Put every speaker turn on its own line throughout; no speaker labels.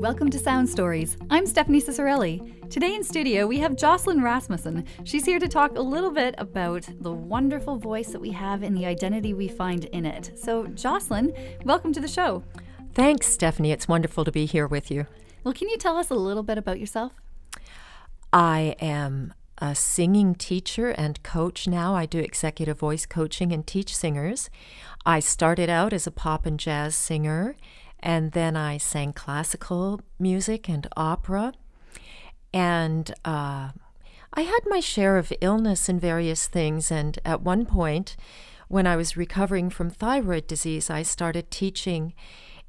Welcome to Sound Stories. I'm Stephanie Cicerelli. Today in studio, we have Jocelyn Rasmussen. She's here to talk a little bit about the wonderful voice that we have and the identity we find in it. So, Jocelyn, welcome to the show.
Thanks, Stephanie. It's wonderful to be here with you.
Well, can you tell us a little bit about yourself?
I am a singing teacher and coach now. I do executive voice coaching and teach singers. I started out as a pop and jazz singer, and then I sang classical music and opera. And I had my share of illness and various things. And at one point, when I was recovering from thyroid disease, I started teaching.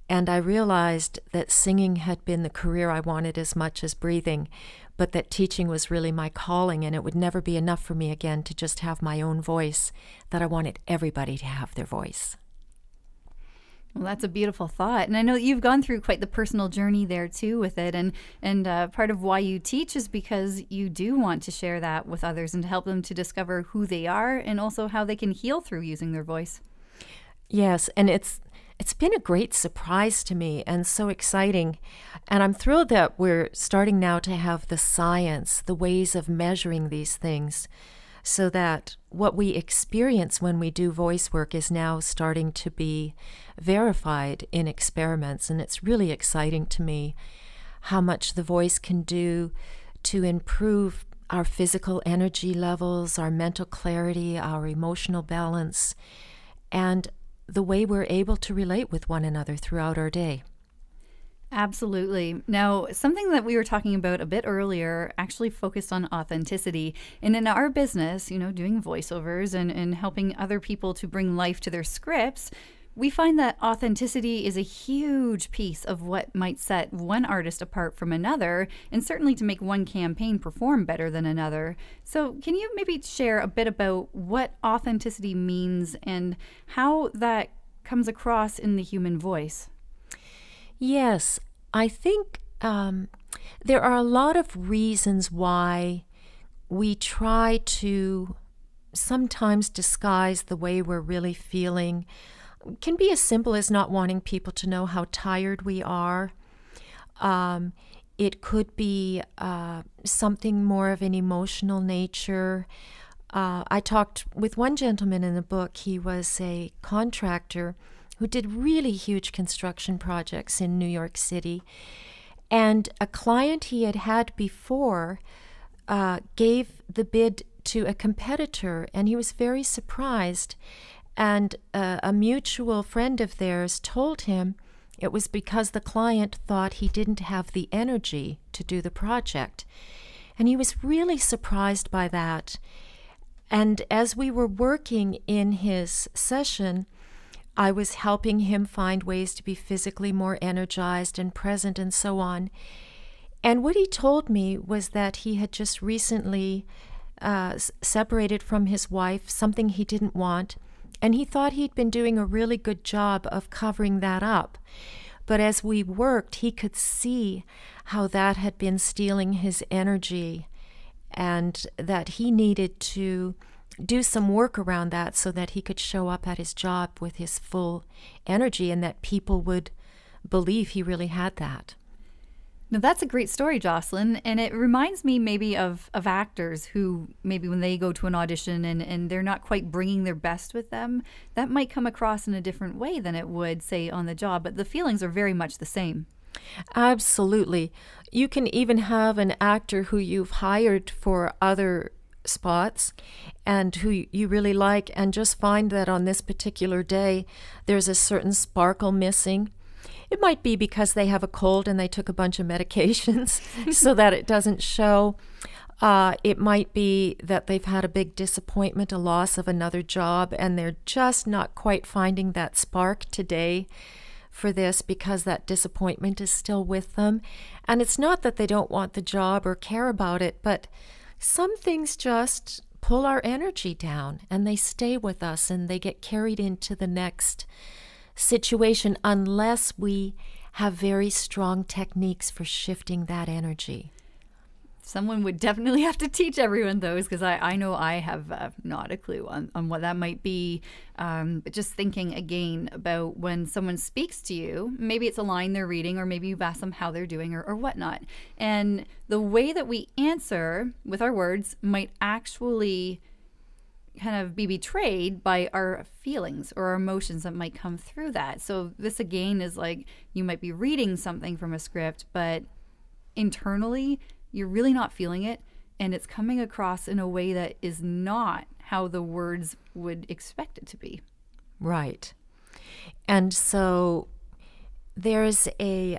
And I realized that singing had been the career I wanted as much as breathing, but that teaching was really my calling, and it would never be enough for me again to just have my own voice, that I wanted everybody to have their voice.
Well, that's a beautiful thought. And I know that you've gone through quite the personal journey there too with it. And part of why you teach is because you do want to share that with others and to help them to discover who they are and also how they can heal through using their voice.
Yes, and it's been a great surprise to me and so exciting. And I'm thrilled that we're starting now to have the science, the ways of measuring these things, so that what we experience when we do voice work is now starting to be verified in experiments. And it's really exciting to me how much the voice can do to improve our physical energy levels, our mental clarity, our emotional balance, and the way we're able to relate with one another throughout our day.
Absolutely. Now, something that we were talking about a bit earlier actually focused on authenticity. And in our business, doing voiceovers and helping other people to bring life to their scripts, we find that authenticity is a huge piece of what might set one artist apart from another, and certainly to make one campaign perform better than another. So can you maybe share a bit about what authenticity means and how that comes across in the human voice?
Yes, I think there are a lot of reasons why we try to sometimes disguise the way we're really feeling. It can be as simple as not wanting people to know how tired we are. It could be something more of an emotional nature. I talked with one gentleman in the book. He was a contractor who did really huge construction projects in New York City. And a client he had had before gave the bid to a competitor, and he was very surprised. And a mutual friend of theirs told him it was because the client thought he didn't have the energy to do the project. And he was really surprised by that. And as we were working in his session, I was helping him find ways to be physically more energized and present and so on. And what he told me was that he had just recently separated from his wife, something he didn't want, and he thought he'd been doing a really good job of covering that up. But as we worked, he could see how that had been stealing his energy and that he needed to do some work around that so that he could show up at his job with his full energy and that people would believe he really had that.
Now, that's a great story, Jocelyn, and it reminds me maybe of actors who maybe when they go to an audition and they're not quite bringing their best with them, that might come across in a different way than it would, say, on the job, but the feelings are very much the same.
Absolutely. You can even have an actor who you've hired for other spots and who you really like, and just find that on this particular day there's a certain sparkle missing. It might be because they have a cold and they took a bunch of medications so that it doesn't show. It might be that they've had a big disappointment, a loss of another job, and they're just not quite finding that spark today for this because that disappointment is still with them. And it's not that they don't want the job or care about it, but some things just pull our energy down and they stay with us and they get carried into the next situation unless we have very strong techniques for shifting that energy.
Someone would definitely have to teach everyone those, because I know I have not a clue on what that might be. But just thinking again about when someone speaks to you, maybe it's a line they're reading, or maybe you've asked them how they're doing or whatnot. And the way that we answer with our words might actually kind of be betrayed by our feelings or our emotions that might come through that. So this again is like, you might be reading something from a script, but internally you're really not feeling it, and it's coming across in a way that is not how the words would expect it to be.
Right. And so there's there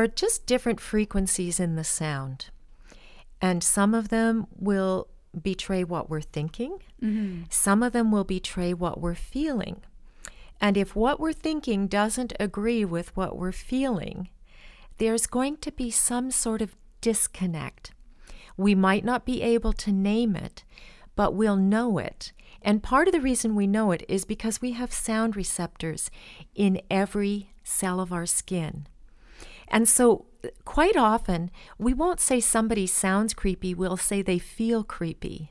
are just different frequencies in the sound, and some of them will betray what we're thinking. Mm-hmm. Some of them will betray what we're feeling. And if what we're thinking doesn't agree with what we're feeling, there's going to be some sort of disconnect. We might not be able to name it, but we'll know it. And part of the reason we know it is because we have sound receptors in every cell of our skin. And so quite often, we won't say somebody sounds creepy, we'll say they feel creepy.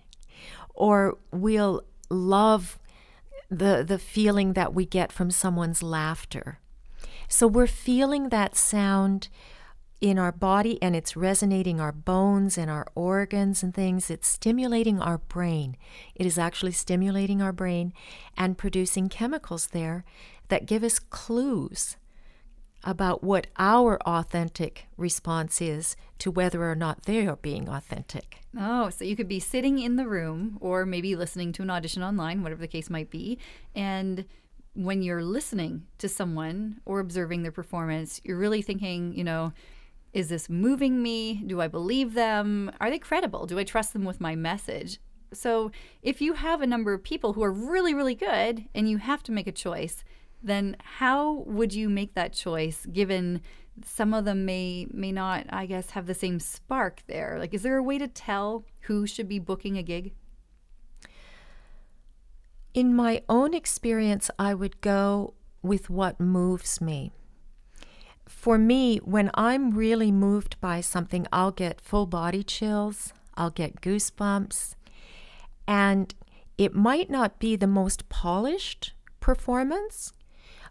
Or we'll love the feeling that we get from someone's laughter. So we're feeling that sound in our body, and it's resonating our bones and our organs and things. It's stimulating our brain. It is actually stimulating our brain and producing chemicals there that give us clues about what our authentic response is to whether or not they are being authentic.
Oh, so you could be sitting in the room, or maybe listening to an audition online, whatever the case might be, and when you're listening to someone or observing their performance, you're really thinking, is this moving me? Do I believe them? Are they credible? Do I trust them with my message? So if you have a number of people who are really, really good and you have to make a choice, then how would you make that choice, given some of them may not, I guess, have the same spark there? Like, is there a way to tell who should be booking a gig?
In my own experience, I would go with what moves me. For me, when I'm really moved by something, I'll get full body chills, I'll get goosebumps, and it might not be the most polished performance,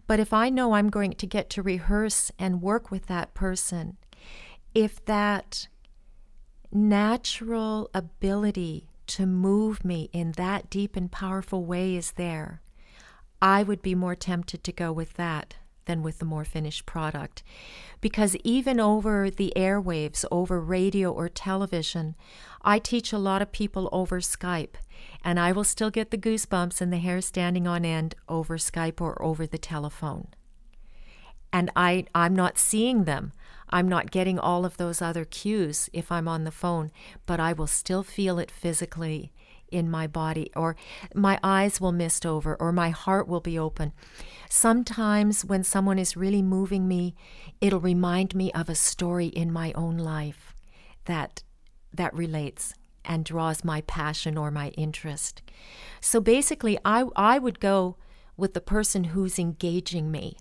but if I know I'm going to get to rehearse and work with that person, if that natural ability to move me in that deep and powerful way is there, I would be more tempted to go with that than with the more finished product. Because even over the airwaves, over radio or television, I teach a lot of people over Skype, and I will still get the goosebumps and the hair standing on end over Skype or over the telephone. And I'm not seeing them. I'm not getting all of those other cues if I'm on the phone, but I will still feel it physically in my body, or my eyes will mist over, or my heart will be open. Sometimes when someone is really moving me, it'll remind me of a story in my own life that relates and draws my passion or my interest. So basically, I would go with the person who's engaging me,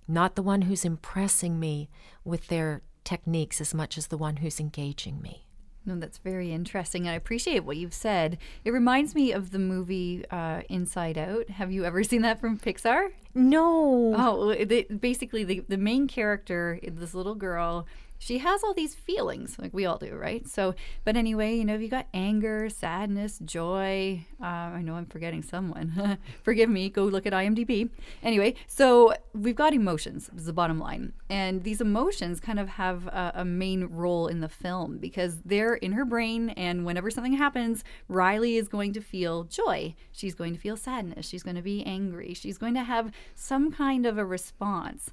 not the one who's impressing me with their techniques as much as the one who's engaging me.
No, that's very interesting. And I appreciate what you've said. It reminds me of the movie Inside Out. Have you ever seen that from Pixar?
No.
Oh, basically the main character, this little girl, she has all these feelings, like we all do, right? So, but anyway, you got anger, sadness, joy. I know I'm forgetting someone. Forgive me. Go look at IMDb. Anyway, so we've got emotions, is the bottom line. And these emotions kind of have a main role in the film because they're in her brain. And whenever something happens, Riley is going to feel joy. She's going to feel sadness. She's going to be angry. She's going to have some kind of a response.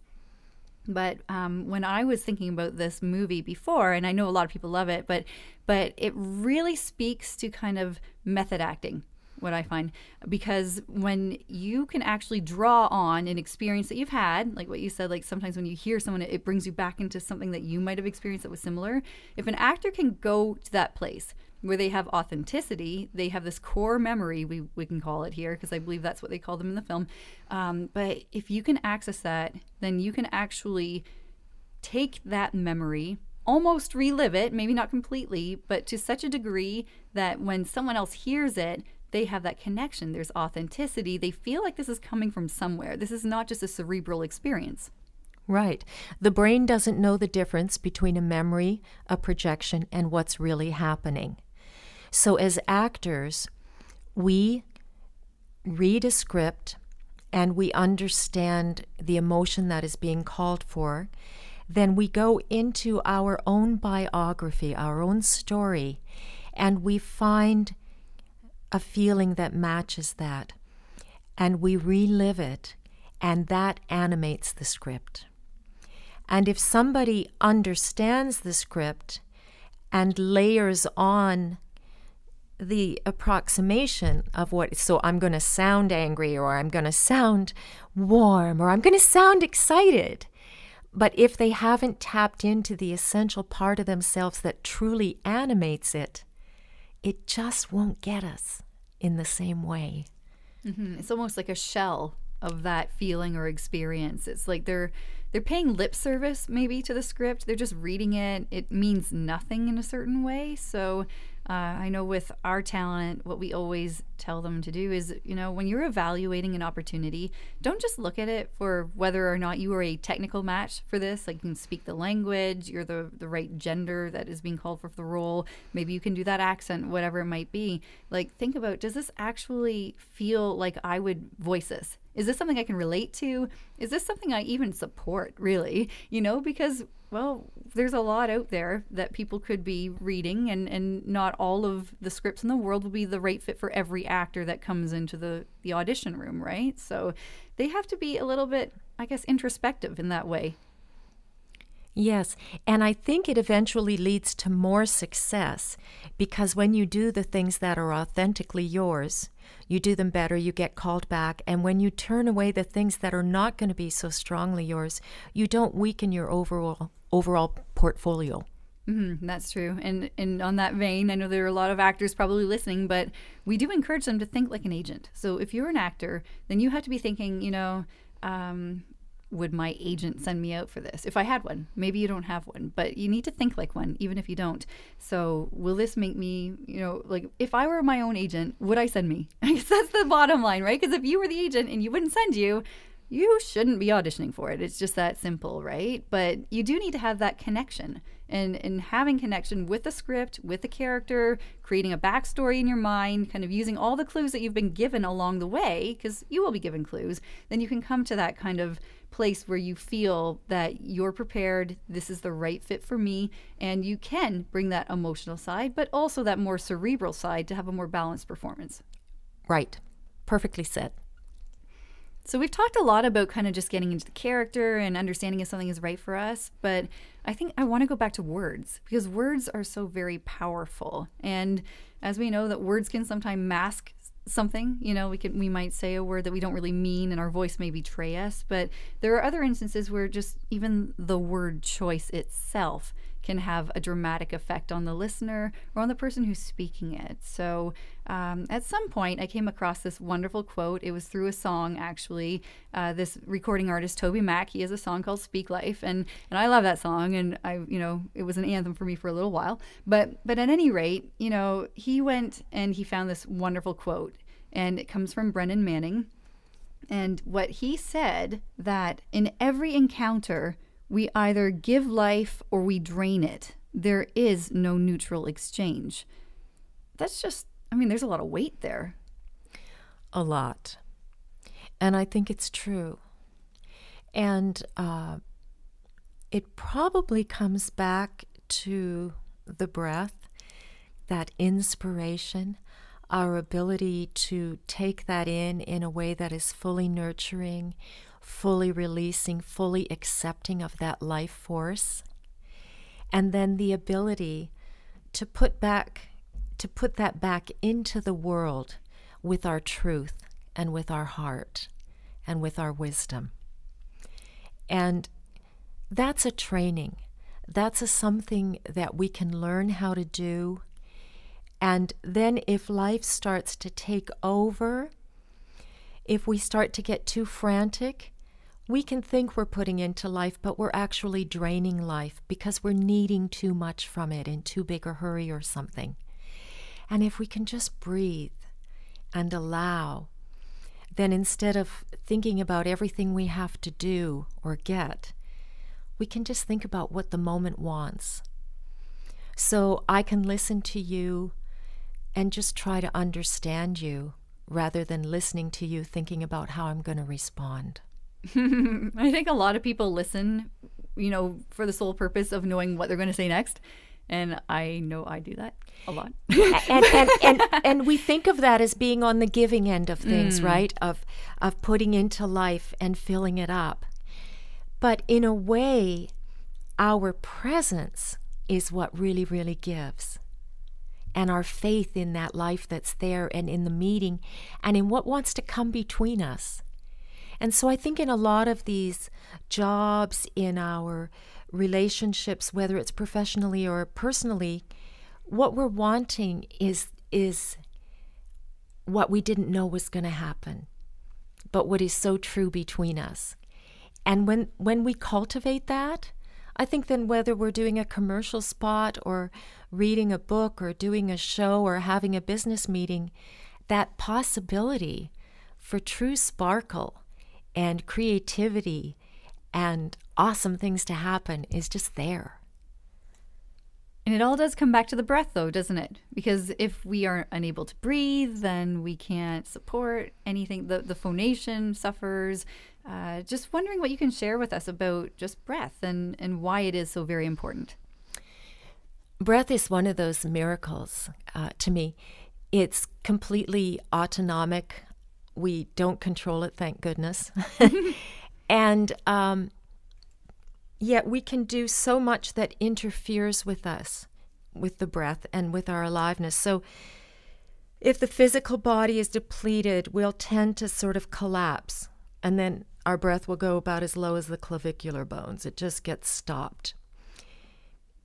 But when I was thinking about this movie before, and I know a lot of people love it, but it really speaks to kind of method acting, what I find. Because when you can actually draw on an experience that you've had, like what you said, like sometimes when you hear someone, it brings you back into something that you might have experienced that was similar. If an actor can go to that place where they have authenticity, they have this core memory, we can call it here, because I believe that's what they call them in the film. But if you can access that, then you can actually take that memory almost relive it, maybe not completely, but to such a degree that when someone else hears it, they have that connection. There's authenticity. They feel like this is coming from somewhere. This is not just a cerebral experience.
Right. The brain doesn't know the difference between a memory, a projection, and what's really happening. So as actors, we read a script and we understand the emotion that is being called for. Then we go into our own biography, our own story, and we find a feeling that matches that. And we relive it, and that animates the script. And if somebody understands the script and layers on the approximation of what, so I'm going to sound angry, or I'm going to sound warm, or I'm going to sound excited. But if they haven't tapped into the essential part of themselves that truly animates it, it just won't get us in the same way.
Mm-hmm. It's almost like a shell of that feeling or experience. It's like they're paying lip service maybe to the script. They're just reading it. It means nothing in a certain way. So I know with our talent, what we always tell them to do is, when you're evaluating an opportunity, don't just look at it for whether or not you are a technical match for this. Like, you can speak the language, you're the right gender that is being called for the role. Maybe you can do that accent, whatever it might be. Like, think about, does this actually feel like I would voice this? Is this something I can relate to? Is this something I even support, really? Because, well, there's a lot out there that people could be reading, and not all of the scripts in the world will be the right fit for every actor that comes into the audition room, right? So they have to be a little bit, I guess, introspective in that way.
Yes, and I think it eventually leads to more success, because when you do the things that are authentically yours, you do them better, you get called back, and when you turn away the things that are not going to be so strongly yours, you don't weaken your overall portfolio.
Mm-hmm, that's true. And on that vein, I know there are a lot of actors probably listening, but we do encourage them to think like an agent. So if you're an actor, then you have to be thinking, would my agent send me out for this? If I had one. Maybe you don't have one, but you need to think like one, even if you don't. So will this make me, like, if I were my own agent, would I send me? I guess that's the bottom line, right? Because if you were the agent and you wouldn't send you, you shouldn't be auditioning for it. It's just that simple, right? But you do need to have that connection. And having connection with the script, with the character, creating a backstory in your mind, kind of using all the clues that you've been given along the way, because you will be given clues, then you can come to that kind of place where you feel that you're prepared, this is the right fit for me, and you can bring that emotional side, but also that more cerebral side to have a more balanced performance.
Right. Perfectly said.
So we've talked a lot about kind of just getting into the character and understanding if something is right for us, but I think I want to go back to words, because words are so very powerful. And as we know, that words can sometimes mask something. We might say a word that we don't really mean, and our voice may betray us, but there are other instances where just even the word choice itself can have a dramatic effect on the listener or on the person who's speaking it. So at some point, I came across this wonderful quote. It was through a song, actually. This recording artist, Toby Mac, he has a song called Speak Life, and I love that song, and it was an anthem for me for a little while. But at any rate, he went and he found this wonderful quote, and it comes from Brennan Manning. And what he said, that in every encounter, we either give life or we drain it. There is no neutral exchange. That's just, there's a lot of weight there.
A lot. And I think it's true. And it probably comes back to the breath, that inspiration, our ability to take that in a way that is fully nurturing, fully releasing, fully accepting of that life force, and then the ability to put that back into the world with our truth and with our heart and with our wisdom. And that's a training. That's something that we can learn how to do. And then if life starts to take over, if we start to get too frantic, we can think we're putting into life, but we're actually draining life because we're needing too much from it in too big a hurry or something. And if we can just breathe and allow, then instead of thinking about everything we have to do or get, we can just think about what the moment wants. So I can listen to you and just try to understand you rather than listening to you thinking about how I'm going to respond.
I think a lot of people listen, for the sole purpose of knowing what they're going to say next. And I know I do that a lot.
and we think of that as being on the giving end of things, right? Of putting into life and filling it up. But in a way, our presence is what really, really gives. And our faith in that life that's there and in the meeting and in what wants to come between us. And so I think in a lot of these jobs, in our relationships, whether it's professionally or personally, what we're wanting is what we didn't know was going to happen, but what is so true between us. And when we cultivate that, I think then whether we're doing a commercial spot or reading a book or doing a show or having a business meeting, that possibility for true sparkle and creativity and awesome things to happen is just there.
And it all does come back to the breath, though, doesn't it? Because if we are unable to breathe, then we can't support anything. The phonation suffers. Just wondering what you can share with us about just breath and why it is so very important.
Breath is one of those miracles to me. It's completely autonomic. We don't control it, thank goodness. And yet we can do so much that interferes with us, with the breath and with our aliveness. So if the physical body is depleted, we'll tend to sort of collapse. And then our breath will go about as low as the clavicular bones. It just gets stopped.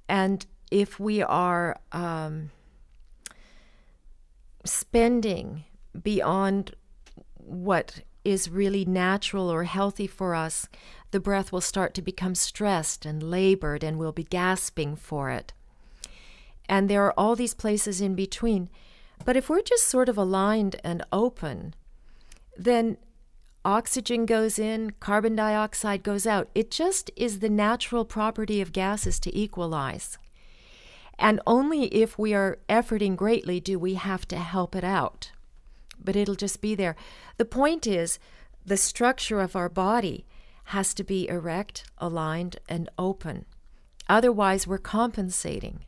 And if we are spending beyond what is really natural or healthy for us, the breath will start to become stressed and labored, and we'll be gasping for it. And there are all these places in between. But if we're just sort of aligned and open, then oxygen goes in, carbon dioxide goes out. It just is the natural property of gases to equalize. And only if we are efforting greatly do we have to help it out. But it'll just be there. The point is, the structure of our body has to be erect, aligned, and open. Otherwise, we're compensating.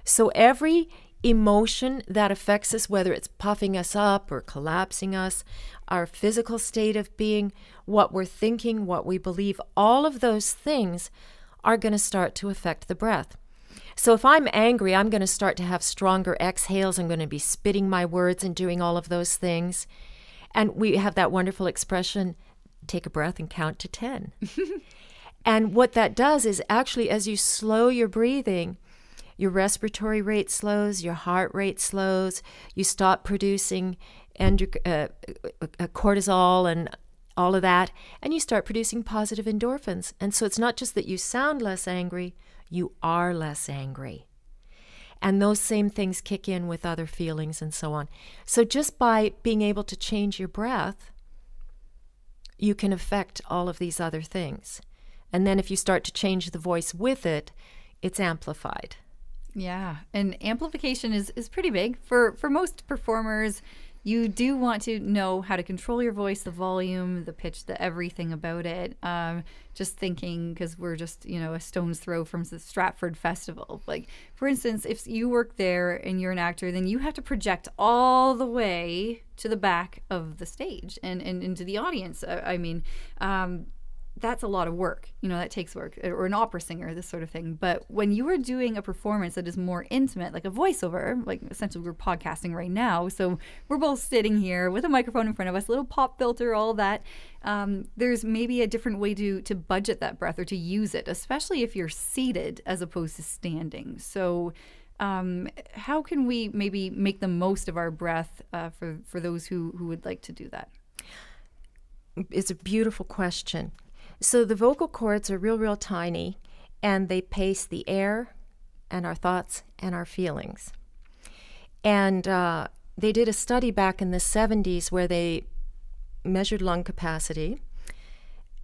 So every emotion that affects us, whether it's puffing us up or collapsing us, our physical state of being, what we're thinking, what we believe, all of those things are going to start to affect the breath. So if I'm angry, I'm going to start to have stronger exhales. I'm going to be spitting my words and doing all of those things. And we have that wonderful expression, take a breath and count to 10. And what that does is actually, as you slow your breathing, your respiratory rate slows, your heart rate slows, you stop producing cortisol and all of that, and you start producing positive endorphins. And so it's not just that you sound less angry, you are less angry. And those same things kick in with other feelings and so on. So just by being able to change your breath, you can affect all of these other things. And then if you start to change the voice with it, it's amplified.
Yeah, and amplification is pretty big. For most performers, you do want to know how to control your voice, the volume, the pitch, the everything about it. Just thinking, because we're just, a stone's throw from the Stratford Festival. Like, for instance, if you work there and you're an actor, then you have to project all the way to the back of the stage and into the audience. That's a lot of work. That takes work. Or an opera singer, this sort of thing. But when you are doing a performance that is more intimate, like a voiceover, like essentially we're podcasting right now, so we're both sitting here with a microphone in front of us, little pop filter, all that. There's maybe a different way to budget that breath or to use it, especially if you're seated as opposed to standing. So how can we maybe make the most of our breath for those who would like to do that?
is a beautiful question. So the vocal cords are real tiny, and they pace the air and our thoughts and our feelings. And they did a study back in the 70s where they measured lung capacity,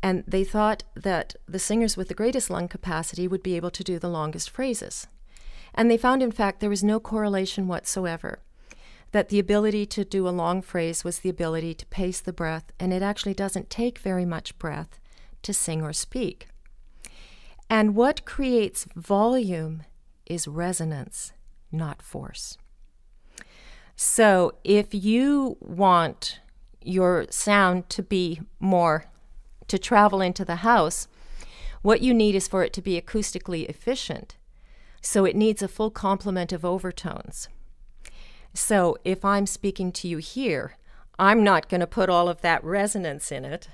and they thought that the singers with the greatest lung capacity would be able to do the longest phrases. And they found, in fact, there was no correlation whatsoever, that the ability to do a long phrase was the ability to pace the breath, and it actually doesn't take very much breath to sing or speak. And what creates volume is resonance, not force. So if you want your sound to be more, to travel into the house, what you need is for it to be acoustically efficient. So it needs a full complement of overtones. So if I'm speaking to you here, I'm not going to put all of that resonance in it.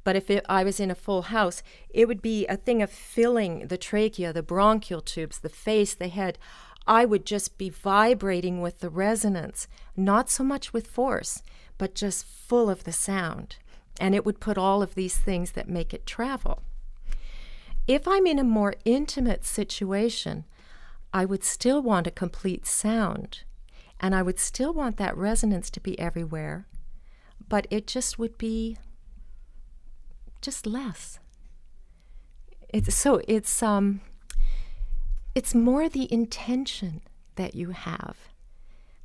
But if I was in a full house, it would be a thing of filling the trachea, the bronchial tubes, the face, the head. I would just be vibrating with the resonance, not so much with force, but just full of the sound. And it would put all of these things that make it travel. If I'm in a more intimate situation, I would still want a complete sound, and I would still want that resonance to be everywhere, but it just would be just less. It's more the intention that you have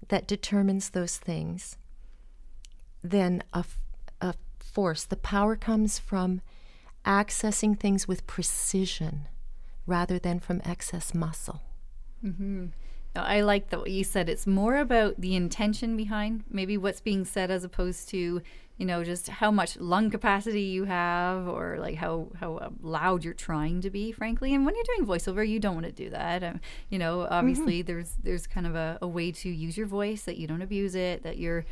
that determines those things than a force. The power comes from accessing things with precision rather than from excess muscle.
Mm-hmm. I like that what you said. It's more about the intention behind maybe what's being said as opposed to, just how much lung capacity you have or like how loud you're trying to be, frankly. And when you're doing voiceover, you don't want to do that. Obviously there's kind of a way to use your voice that you don't abuse it, that you're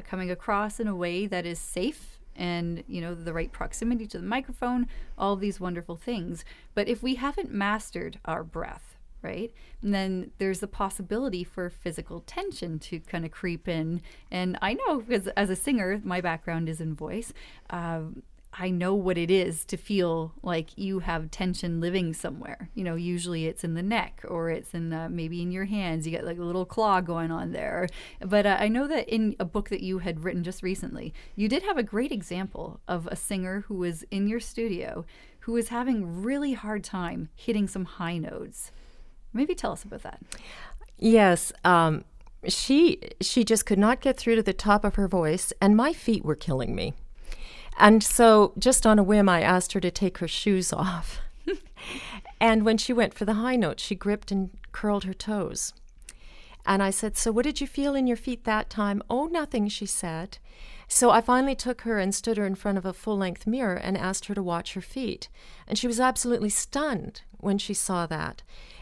coming across in a way that is safe and, the right proximity to the microphone, all of these wonderful things. But if we haven't mastered our breath, right, and then there's the possibility for physical tension to kind of creep in. And I know, because as a singer, my background is in voice, I know what it is to feel like you have tension living somewhere. Usually it's in the neck or it's in maybe in your hands. You get like a little claw going on there. But I know that in a book that you had written just recently, you did have a great example of a singer who was in your studio who was having really hard time hitting some high notes. Maybe tell us about that.
Yes. She just could not get through to the top of her voice, and my feet were killing me. And so just on a whim, I asked her to take her shoes off. And when she went for the high note, she gripped and curled her toes. And I said, "So what did you feel in your feet that time?" "Oh, nothing," she said. So I finally took her and stood her in front of a full-length mirror and asked her to watch her feet. And she was absolutely stunned when she saw that.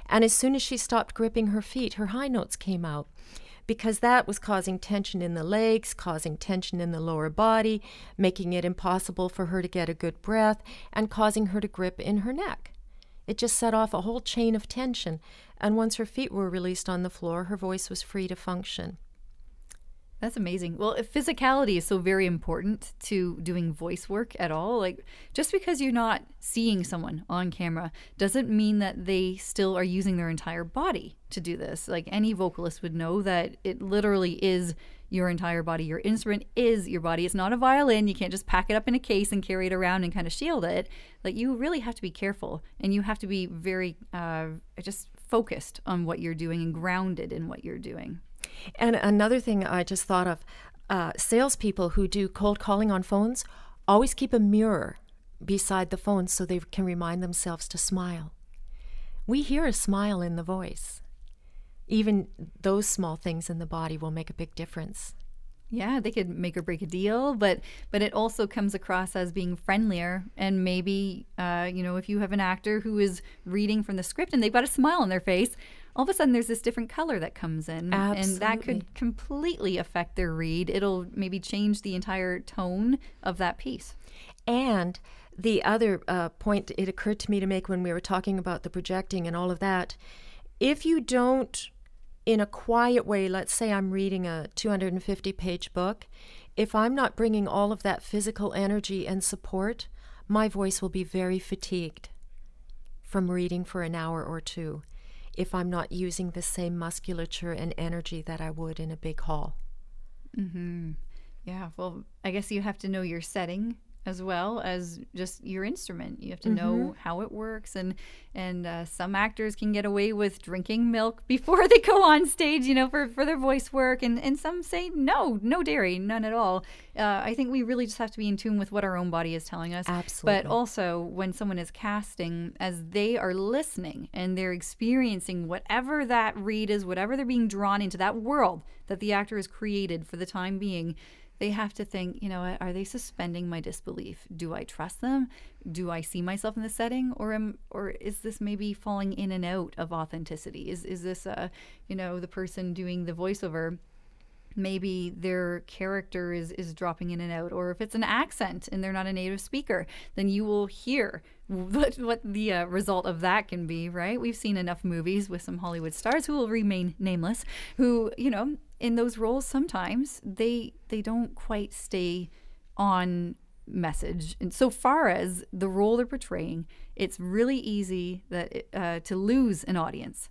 And as soon as she stopped gripping her feet, her high notes came out, because that was causing tension in the legs, causing tension in the lower body, making it impossible for her to get a good breath, and causing her to grip in her neck. It just set off a whole chain of tension, and once her feet were released on the floor, her voice was free to function.
That's amazing. Well, if physicality is so very important to doing voice work at all, like just because you're not seeing someone on camera doesn't mean that they still are using their entire body to do this. Like any vocalist would know that it literally is your entire body. Your instrument is your body. It's not a violin. You can't just pack it up in a case and carry it around and kind of shield it. Like you really have to be careful, and you have to be very just focused on what you're doing and grounded in what you're doing.
And another thing I just thought of, salespeople who do cold calling on phones always keep a mirror beside the phone so they can remind themselves to smile. We hear a smile in the voice. Even those small things in the body will make a big difference.
Yeah, they could make or break a deal, but it also comes across as being friendlier. And maybe, if you have an actor who is reading from the script and they've got a smile on their face, all of a sudden there's this different color that comes in.
Absolutely.
And that could completely affect their read. It'll maybe change the entire tone of that piece.
And the other point it occurred to me to make when we were talking about the projecting and all of that, if you don't, in a quiet way, let's say I'm reading a 250-page book, if I'm not bringing all of that physical energy and support, my voice will be very fatigued from reading for an hour or two if I'm not using the same musculature and energy that I would in a big hall.
Mm-hmm. Yeah, well, I guess you have to know your setting as well as just your instrument. You have to know how it works, and some actors can get away with drinking milk before they go on stage, for their voice work, and some say no dairy, none at all. I think we really just have to be in tune with what our own body is telling us.
Absolutely.
But also when someone is casting, as they are listening and they're experiencing whatever that read is, whatever they're being drawn into, that world that the actor has created for the time being, they have to think, are they suspending my disbelief? Do I trust them? Do I see myself in the setting? Or is this maybe falling in and out of authenticity? Is this, the person doing the voiceover, maybe their character is dropping in and out? Or if it's an accent and they're not a native speaker, then you will hear what the result of that can be, right? We've seen enough movies with some Hollywood stars who will remain nameless, who, in those roles, sometimes they don't quite stay on message. And so far as the role they're portraying, it's really easy to lose an audience,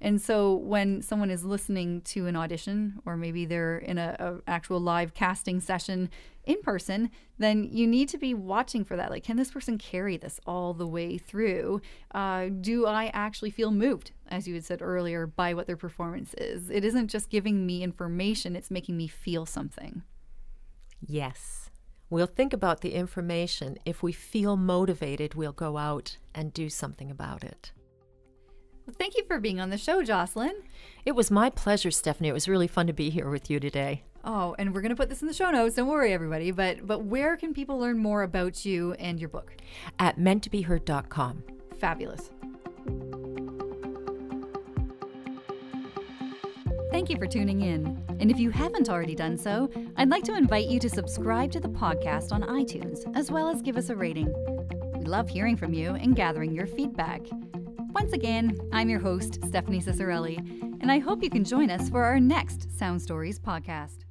And so when someone is listening to an audition, or maybe they're in a actual live casting session in person, then you need to be watching for that. Like, can this person carry this all the way through? Do I actually feel moved, as you had said earlier, by what their performance is? It isn't just giving me information, it's making me feel something.
Yes. We'll think about the information. If we feel motivated, we'll go out and do something about it.
Well, thank you for being on the show, Jocelyn.
It was my pleasure, Stephanie. It was really fun to be here with you today.
Oh, and we're going to put this in the show notes. Don't worry, everybody. But where can people learn more about you and your book?
At meanttobeheard.com.
Fabulous. Thank you for tuning in. And if you haven't already done so, I'd like to invite you to subscribe to the podcast on iTunes, as well as give us a rating. We love hearing from you and gathering your feedback. Once again, I'm your host, Stephanie Cicerelli, and I hope you can join us for our next Sound Stories podcast.